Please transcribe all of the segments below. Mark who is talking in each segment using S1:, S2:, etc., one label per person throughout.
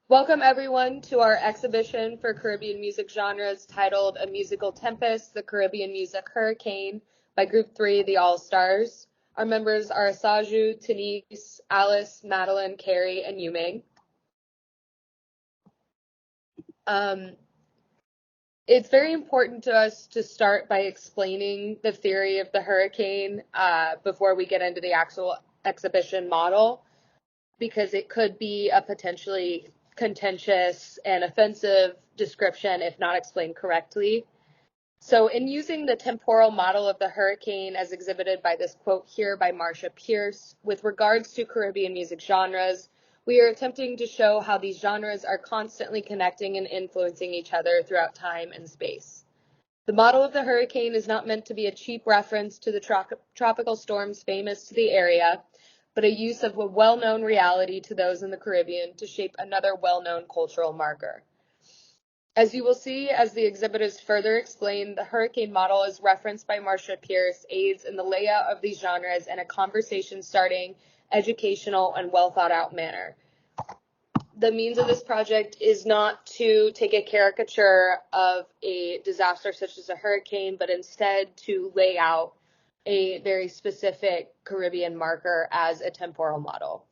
S1: Welcome everyone to our exhibition for Caribbean music genres titled A Musical Tempest, the Caribbean Music Hurricane by Group 3, the All-Stars. Our members are Asaju, Tanise, Alice, Madeline, Carrie, and Yuming. It's very important to us to start by explaining the theory of the hurricane before we get into the actual exhibition model, because it could be a potentially contentious and offensive description if not explained correctly. So in using the temporal model of the hurricane as exhibited by this quote here by Marcia Pierce, with regards to Caribbean music genres, we are attempting to show how these genres are constantly connecting and influencing each other throughout time and space. The model of the hurricane is not meant to be a cheap reference to the tropical storms famous to the area, but a use of a well-known reality to those in the Caribbean to shape another well-known cultural marker. As you will see, as the exhibitors further explain, the hurricane model is referenced by Marcia Pierce aids in the layout of these genres in a conversation-starting, educational, and well-thought-out manner. The means of this project is not to take a caricature of a disaster such as a hurricane, but instead to lay out a very specific Caribbean marker as a temporal model.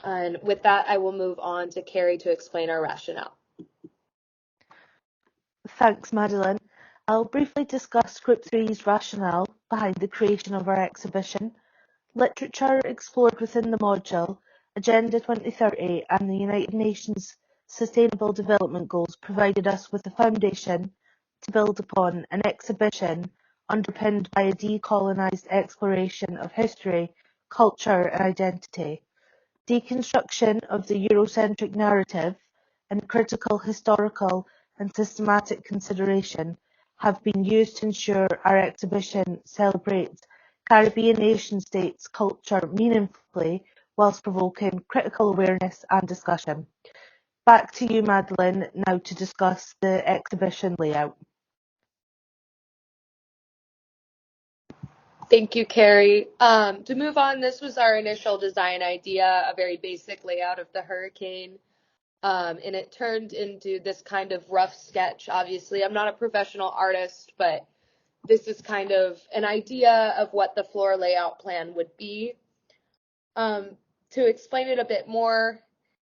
S1: And with that, I will move on to Carrie to explain our rationale.
S2: Thanks, Madeline. I'll briefly discuss Group 3's rationale behind the creation of our exhibition, literature explored within the module, Agenda 2030 and the United Nations Sustainable Development Goals provided us with a foundation to build upon, an exhibition underpinned by a decolonised exploration of history, culture and identity, deconstruction of the Eurocentric narrative, and critical historical and systematic consideration have been used to ensure our exhibition celebrates Caribbean nation-states' culture meaningfully whilst provoking critical awareness and discussion. Back to you, Madeline, now to discuss the exhibition layout.
S1: Thank you, Carrie. To move on, this was our initial design idea, a very basic layout of the hurricane. And it turned into this kind of rough sketch. Obviously, I'm not a professional artist, but this is kind of an idea of what the floor layout plan would be. To explain it a bit more,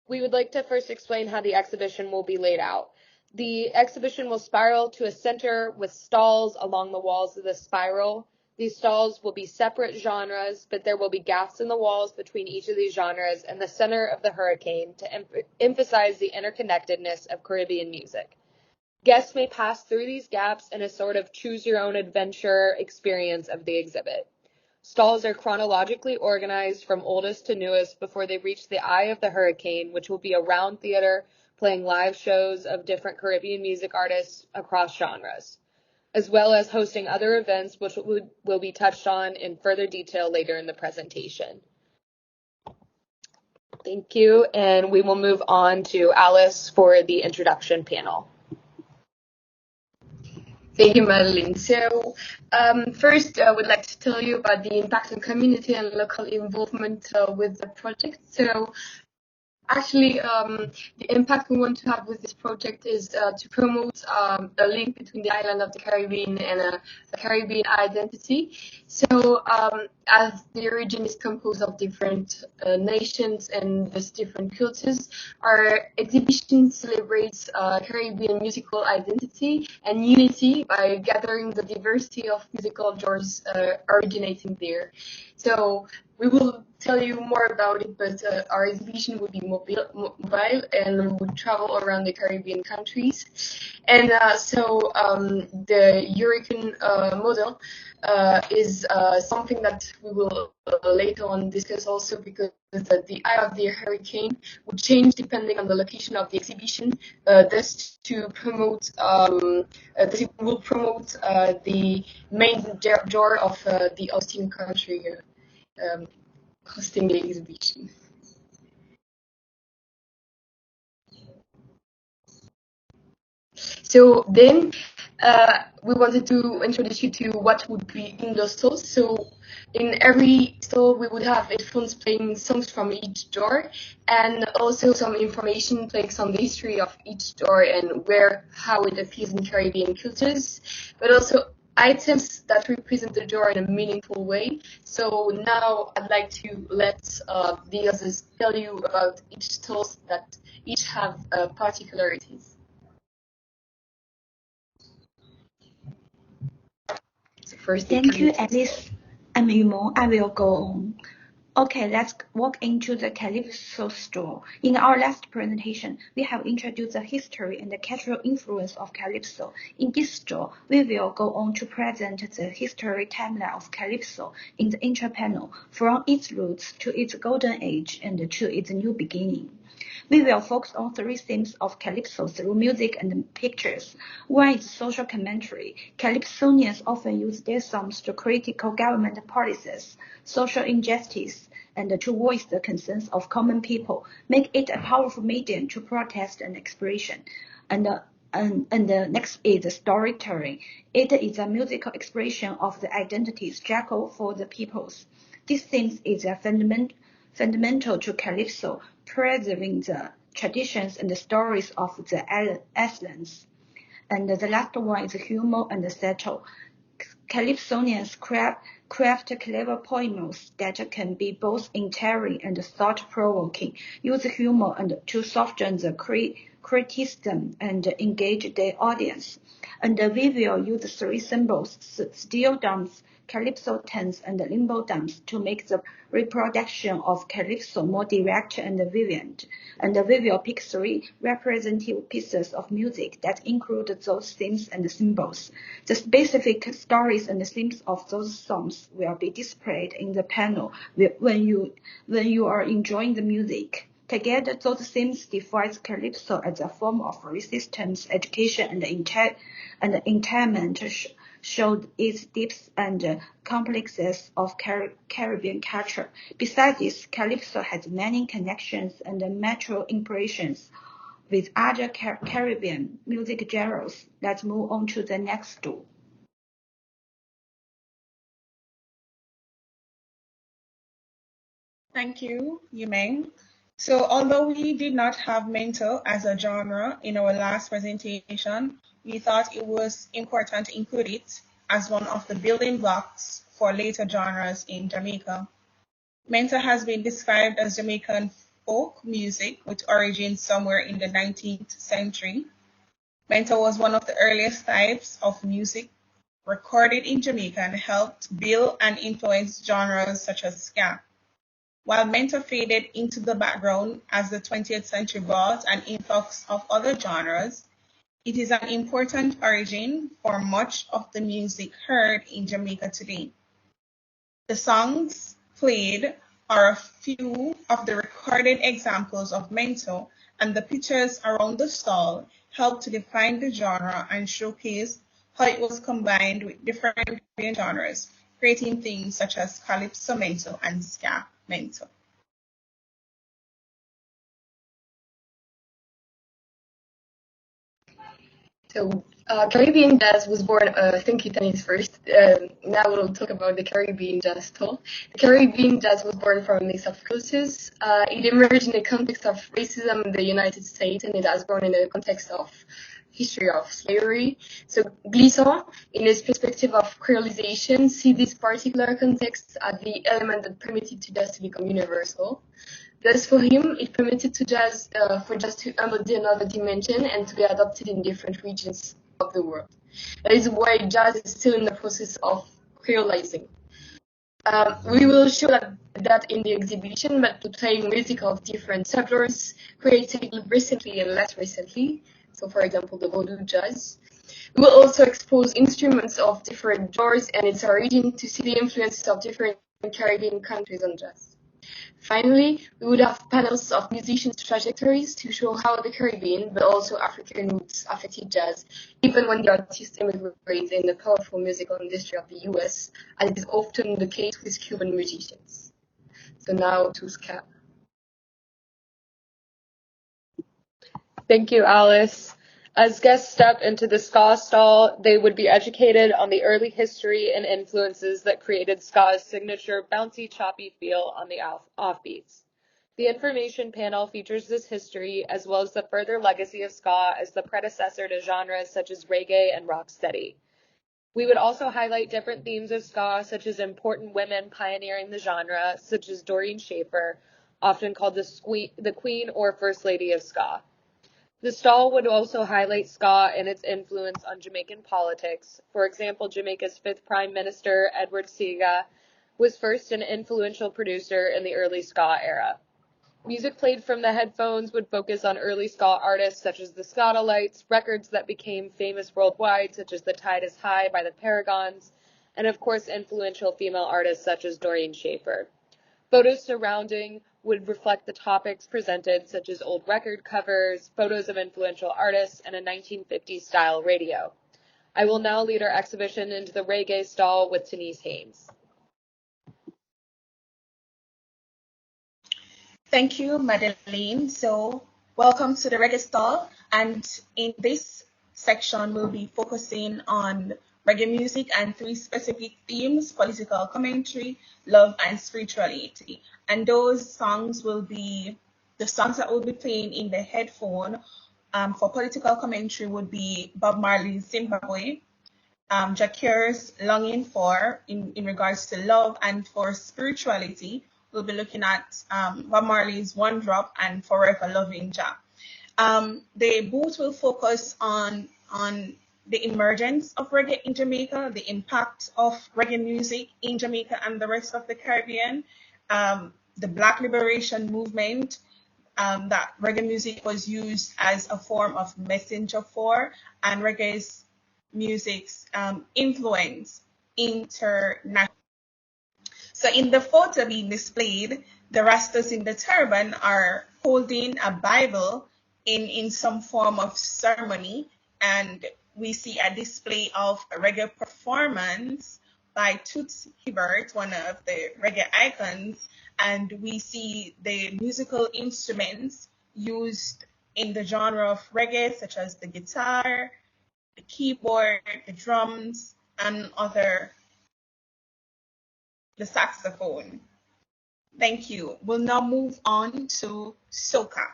S1: we would like to first explain how the exhibition will be laid out. The exhibition will spiral to a center with stalls along the walls of the spiral. These stalls will be separate genres, but there will be gaps in the walls between each of these genres and the center of the hurricane to emphasize the interconnectedness of Caribbean music. Guests may pass through these gaps in a sort of choose-your-own-adventure experience of the exhibit. Stalls are chronologically organized from oldest to newest before they reach the eye of the hurricane, which will be a round theater playing live shows of different Caribbean music artists across genres, as well as hosting other events which will be touched on in further detail later in the presentation. Thank you, and we will move on to Alice for the introduction panel.
S3: Thank you, Madeline. So first, I would like to tell you about the impact on community and local involvement with the project. So actually, the impact we want to have with this project is to promote a link between the island of the Caribbean and a Caribbean identity. So as the region is composed of different nations and thus different cultures, our exhibition celebrates Caribbean musical identity and unity by gathering the diversity of musical genres originating there. So we will tell you more about it, but our exhibition would be mobile and would travel around the Caribbean countries. And so the European model is something that we will later on discuss also, because the eye of the hurricane would change depending on the location of the exhibition. Thus, to promote, this will promote the main draw of the Austin country hosting the exhibition. So then we wanted to introduce you to what would be in those stalls. So in every stall, we would have headphones playing songs from each door, and also some information playing on the history of each door and how it appears in Caribbean cultures, but also items that represent the door in a meaningful way. So now I'd like to let the others tell you about each stalls that each have particularities. So first,
S4: Thank you, Alice. I'm Yumon. I will go on. Okay, let's walk into the Calypso store. In our last presentation, we have introduced the history and the cultural influence of Calypso. In this store, we will go on to present the history timeline of Calypso in the intro panel, from its roots to its golden age and to its new beginning. We will focus on three themes of Calypso through music and pictures. One is social commentary. Calypsonians often use their songs to critical government policies, social injustice, and to voice the concerns of common people, make it a powerful medium to protest and expression. And the next is storytelling. It is a musical expression of the identity struggle for the peoples. This theme is a fundamental to Calypso, preserving the traditions and the stories of the islands. And the last one is humor and satire. Calypsonians craft clever poems that can be both entertaining and thought-provoking, use humor and to soften the criticism and engage the audience. And we will use three symbols, steel drums, calypso tens, and limbo drums to make the reproduction of calypso more direct and vivid. And we will pick three representative pieces of music that include those themes and symbols. The specific stories and themes of those songs will be displayed in the panel when you are enjoying the music. Together, those themes define Calypso as a form of resistance, education, and entertainment, showed its depths and complexes of Caribbean culture. Besides this, Calypso has many connections and mutual impressions with other Caribbean music genres. Let's move on to the next stool.
S5: Thank you, Yumeng. So although we did not have mento as a genre in our last presentation, we thought it was important to include it as one of the building blocks for later genres in Jamaica. Mento has been described as Jamaican folk music with origins somewhere in the 19th century. Mento was one of the earliest types of music recorded in Jamaica and helped build and influence genres such as ska. While mento faded into the background as the 20th century brought an influx of other genres, it is an important origin for much of the music heard in Jamaica today. The songs played are a few of the recorded examples of mento, and the pictures around the stall help to define the genre and showcase how it was combined with different genres, creating things such as calypso mento and ska mento.
S3: So Caribbean jazz was born, thank you, Tanis, first. Now we'll talk about the Caribbean jazz style. The Caribbean jazz was born from a mix of cultures. It emerged in the context of racism in the United States, and it has grown in the context of history of slavery. So Glisson, in his perspective of creolization, see this particular context as the element that permitted to jazz to become universal. Thus, for him, it permitted for jazz to embody another dimension and to be adopted in different regions of the world. That is why jazz is still in the process of creolizing. We will show that in the exhibition, but to playing music of different subgenres created recently and less recently. So, for example, the Vodou jazz. We will also expose instruments of different genres and its origin to see the influences of different Caribbean countries on jazz. Finally, we would have panels of musicians' trajectories to show how the Caribbean, but also African roots affected jazz, even when the artists immigrate in the powerful musical industry of the US, as is often the case with Cuban musicians. So now to ska.
S1: Thank you, Alice. As guests step into the ska stall, they would be educated on the early history and influences that created ska's signature bouncy, choppy feel on the offbeats. The information panel features this history as well as the further legacy of ska as the predecessor to genres such as reggae and rocksteady. We would also highlight different themes of ska, such as important women pioneering the genre, such as Doreen Schaefer, often called the Queen or First Lady of Ska. The stall would also highlight ska and its influence on Jamaican politics. For example, Jamaica's fifth Prime Minister, Edward Seaga, was first an influential producer in the early ska era. Music played from the headphones would focus on early ska artists such as the Skatalites, records that became famous worldwide such as The Tide is High by the Paragons, and of course influential female artists such as Doreen Schaefer. Photos surrounding would reflect the topics presented such as old record covers, photos of influential artists, and a 1950s style radio. I will now lead our exhibition into the reggae stall with Denise Haynes.
S5: Thank you, Madeline. So, welcome to the reggae stall. And in this section, we'll be focusing on reggae music and three specific themes: political commentary, love, and spirituality. And those songs will be the songs that we'll be playing in the headphone. For political commentary would be Bob Marley's Zimbabwe, Jakir's Longing For in regards to love, and for spirituality, we'll be looking at Bob Marley's One Drop and Forever Loving Jah. They both will focus on the emergence of reggae in Jamaica, the impact of reggae music in Jamaica and the rest of the Caribbean, the Black Liberation Movement, that reggae music was used as a form of messenger for, and reggae's music's influence international. So in the photo being displayed, the Rastas in the turban are holding a Bible in some form of ceremony, and we see a display of a reggae performance by Toots Hibbert, one of the reggae icons, and we see the musical instruments used in the genre of reggae, such as the guitar, the keyboard, the drums, and the saxophone. Thank you. We'll now move on to soca.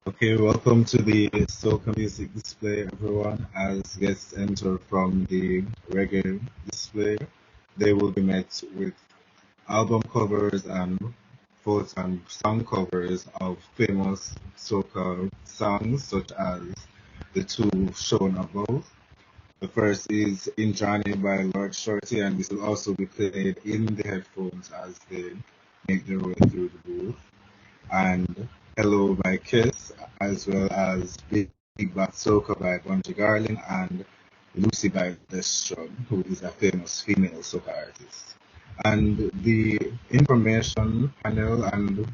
S6: Okay, welcome to the soca music display, everyone. As guests enter from the reggae display, they will be met with album covers and photos and song covers of famous soca songs, such as the two shown above. The first is In Johnny by Lord Shorty, and this will also be played in the headphones as they make their way through the booth. And Hello by Kiss, as well as Big Bad Soca by Bunji Garlin and Lucy by Destron, who is a famous female soca artist. And the information panel and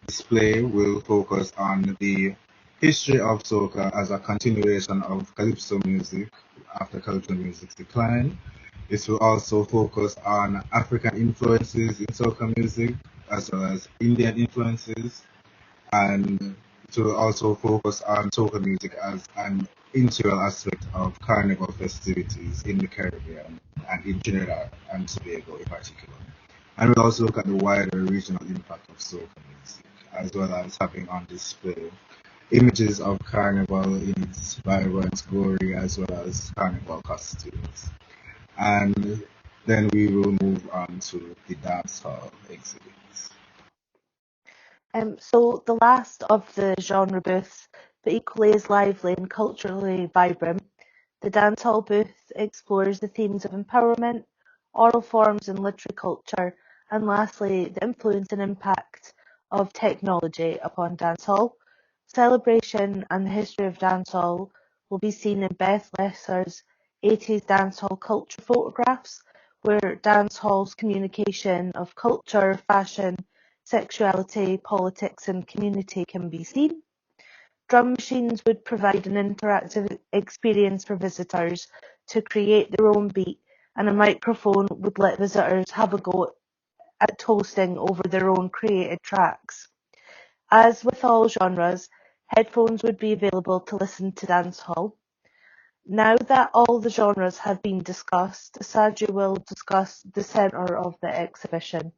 S6: display will focus on the history of soca as a continuation of calypso music after calypso music's decline. This will also focus on African influences in soca music as well as Indian influences, and it will also focus on soca music as an integral aspect of carnival festivities in the Caribbean and in Trinidad and Tobago in particular. And we'll also look at the wider regional impact of soca music, as well as having on display images of carnival in its vibrant glory, as well as carnival costumes. And then we will move on to the dance hall exhibits.
S2: So the last of the genre booths, but equally as lively and culturally vibrant, the dancehall booth explores the themes of empowerment, oral forms and literary culture, and lastly, the influence and impact of technology upon dancehall. Celebration and the history of dancehall will be seen in Beth Lesser's 80s dancehall culture photographs, where dancehall's communication of culture, fashion, sexuality, politics and community can be seen. Drum machines would provide an interactive experience for visitors to create their own beat, and a microphone would let visitors have a go at toasting over their own created tracks. As with all genres, headphones would be available to listen to dancehall. Now that all the genres have been discussed, Saju will discuss the centre of the exhibition.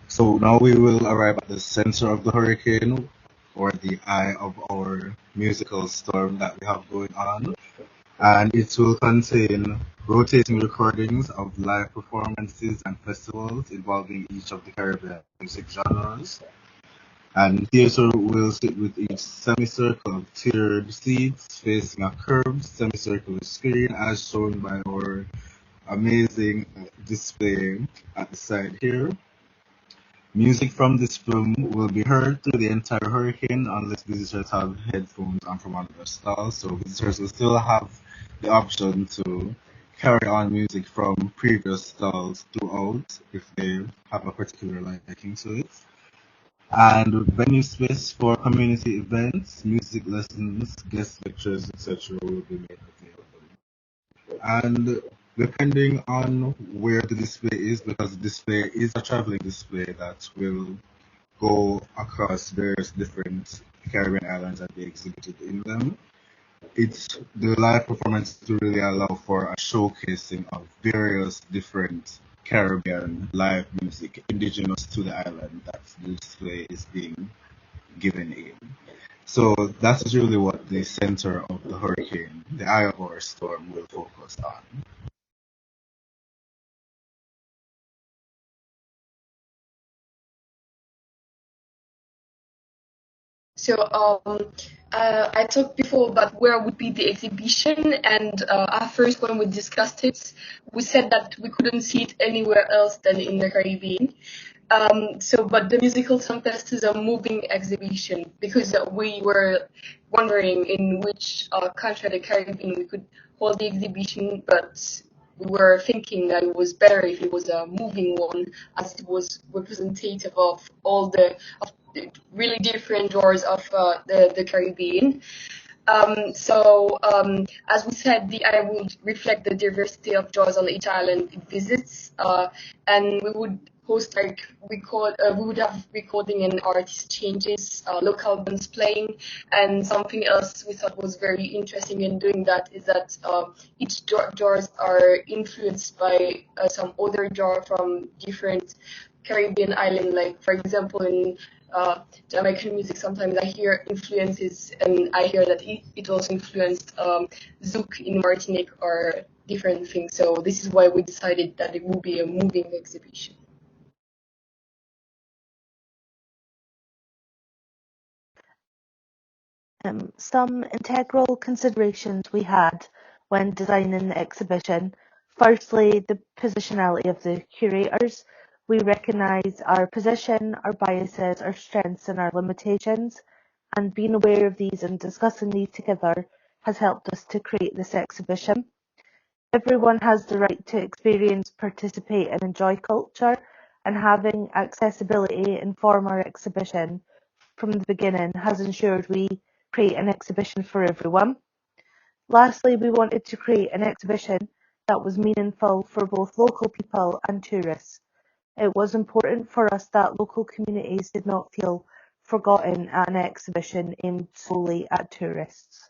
S6: So now we will arrive at the center of the hurricane, or the eye of our musical storm that we have going on. And it will contain rotating recordings of live performances and festivals involving each of the Caribbean music genres. And theater will sit with each semicircle of tiered seats facing a curved semicircular screen as shown by our amazing display at the side here. Music from this film will be heard through the entire hurricane unless visitors have headphones on from one of the stalls. So visitors will still have the option to carry on music from previous stalls throughout if they have a particular liking to it. And venue space for community events, music lessons, guest lectures, etc. will be made available. And depending on where the display is, because the display is a traveling display that will go across various different Caribbean islands and be exhibited in them. It's the live performance to really allow for a showcasing of various different Caribbean live music indigenous to the island that the display is being given in. So that's really what the center of the hurricane, the eye of our storm, will focus on.
S3: So I talked before about where would be the exhibition, and at first when we discussed it, we said that we couldn't see it anywhere else than in the Caribbean. But the musical Tempest is a moving exhibition because we were wondering in which country of the Caribbean we could hold the exhibition, but we were thinking that it was better if it was a moving one, as it was representative of all the really different genres of the Caribbean. As we said, the eye would reflect the diversity of genres on each island it visits, and we would host we would have recording and artist changes, local bands playing, and something else we thought was very interesting in doing that is that each genres are influenced by some other genre from different Caribbean island. Like for example, in Jamaican music, sometimes I hear influences, and I hear that it also influenced Zouk in Martinique or different things. So this is why we decided that it will be a moving exhibition.
S2: Some integral considerations we had when designing the exhibition. Firstly, the positionality of the curators. We recognise our position, our biases, our strengths and our limitations, and being aware of these and discussing these together has helped us to create this exhibition. Everyone has the right to experience, participate and enjoy culture, and having accessibility inform our exhibition from the beginning has ensured we create an exhibition for everyone. Lastly, we wanted to create an exhibition that was meaningful for both local people and tourists. It was important for us that local communities did not feel forgotten at an exhibition aimed solely at tourists.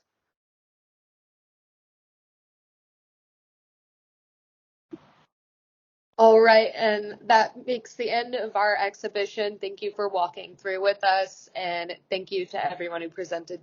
S1: All right, and that makes the end of our exhibition. Thank you for walking through with us, and thank you to everyone who presented